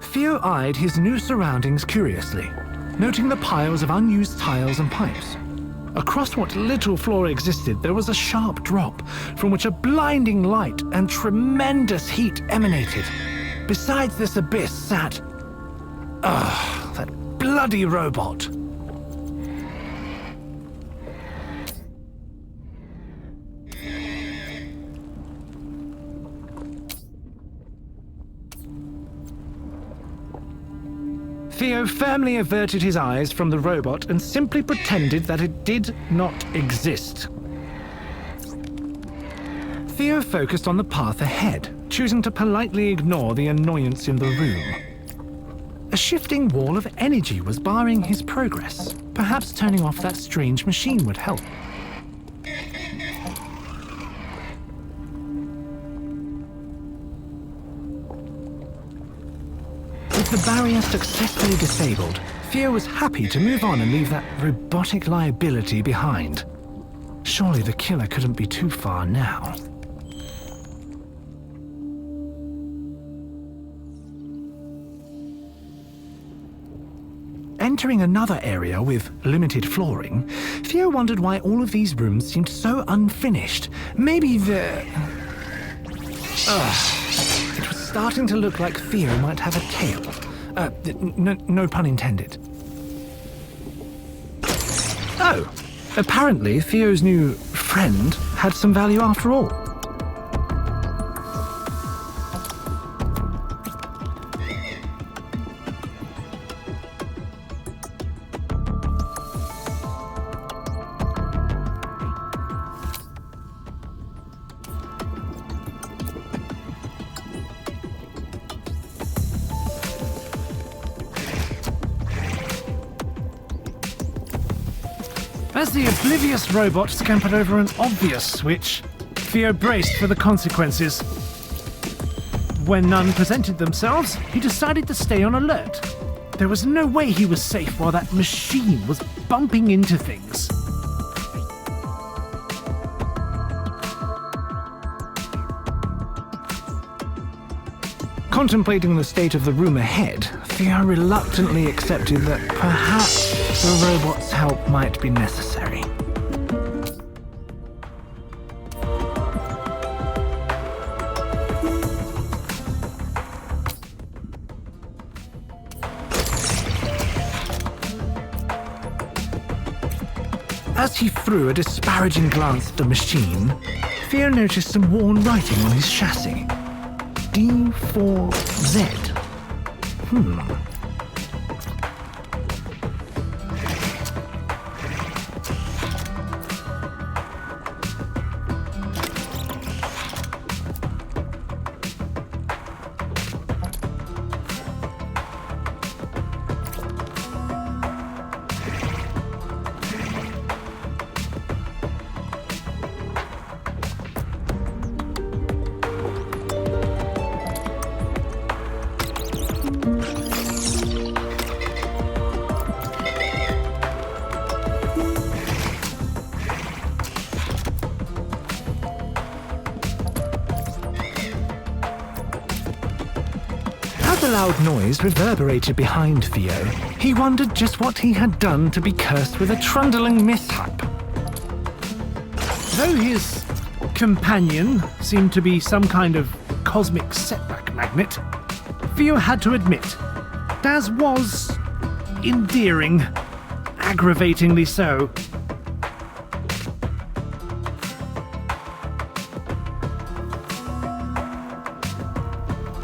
Theo eyed his new surroundings curiously, noting the piles of unused tiles and pipes. Across what little floor existed, there was a sharp drop from which a blinding light and tremendous heat emanated. Besides this abyss sat... that bloody robot. Theo firmly averted his eyes from the robot and simply pretended that it did not exist. Theo focused on the path ahead, choosing to politely ignore the annoyance in the room. A shifting wall of energy was barring his progress. Perhaps turning off that strange machine would help. With the barrier successfully disabled, Theo was happy to move on and leave that robotic liability behind. Surely the killer couldn't be too far now. Entering another area with limited flooring, Theo wondered why all of these rooms seemed so unfinished. Maybe the... It was starting to look like Theo might have a tail. No pun intended. Oh, apparently Theo's new friend had some value after all. As the oblivious robot scampered over an obvious switch, Theo braced for the consequences. When none presented themselves, he decided to stay on alert. There was no way he was safe while that machine was bumping into things. Contemplating the state of the room ahead, Theo reluctantly accepted that perhaps the robot's help might be necessary. As he threw a disparaging glance at the machine, Theo noticed some worn writing on his chassis. D4Z. The loud noise reverberated behind Theo. He wondered just what he had done to be cursed with a trundling mishap. Though his companion seemed to be some kind of cosmic setback magnet, Theo had to admit, Daz was endearing, aggravatingly so.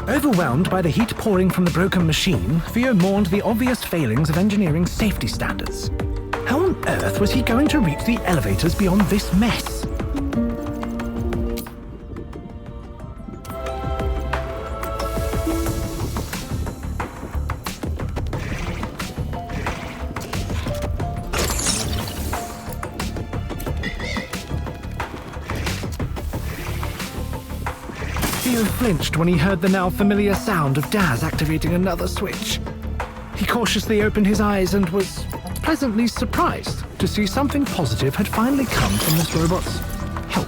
Overwhelmed by the heat pouring from the broken machine, Theo mourned the obvious failings of engineering safety standards. How on earth was he going to reach the elevators beyond this mess? Theo flinched when he heard the now familiar sound of Daz activating another switch. He cautiously opened his eyes and was pleasantly surprised to see something positive had finally come from this robot's help.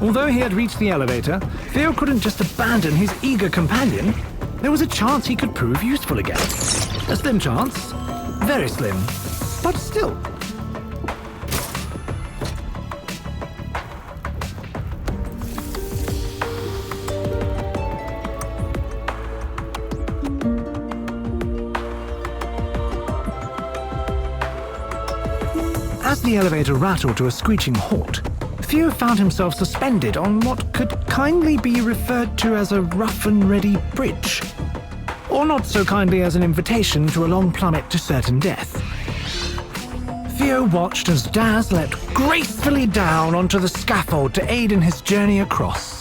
Although he had reached the elevator, Theo couldn't just abandon his eager companion. There was a chance he could prove useful again. A slim chance. Very slim. But still. As the elevator rattled to a screeching halt, Theo found himself suspended on what could kindly be referred to as a rough and ready bridge, or not so kindly as an invitation to a long plummet to certain death. Theo watched as Daz leapt gracefully down onto the scaffold to aid in his journey across.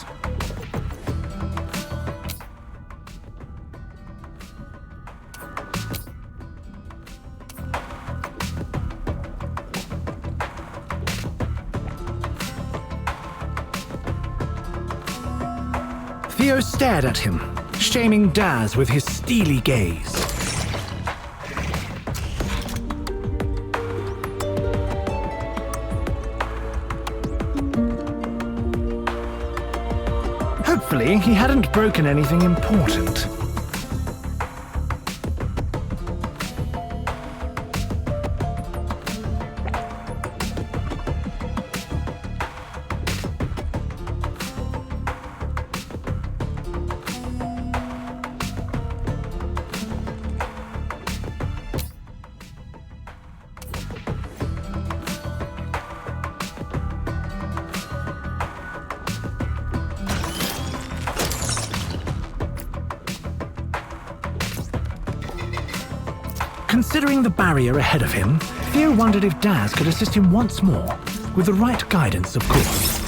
Theo stared at him, shaming Daz with his steely gaze. Hopefully, he hadn't broken anything important. Considering the barrier ahead of him, Theo wondered if Daz could assist him once more, with the right guidance, of course.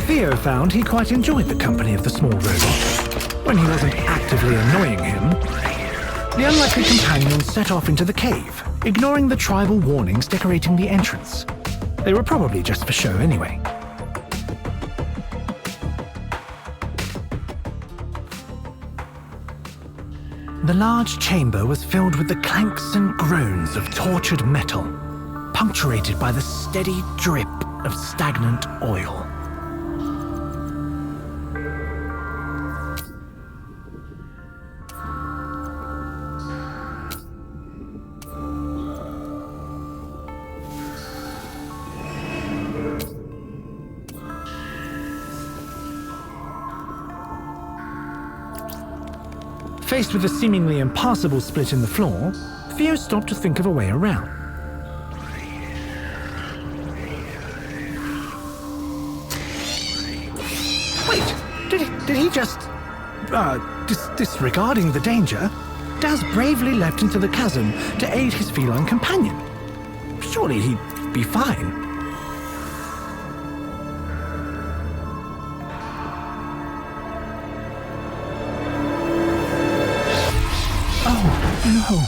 Theo found he quite enjoyed the company of the small robot. When he wasn't actively annoying him, the unlikely companions set off into the cave, ignoring the tribal warnings decorating the entrance. They were probably just for show anyway. The large chamber was filled with the clanks and groans of tortured metal, punctuated by the steady drip of stagnant oil. Faced with a seemingly impassable split in the floor, Theo stopped to think of a way around. Wait, did he just... disregarding the danger, Daz bravely leapt into the chasm to aid his feline companion. Surely he'd be fine. No.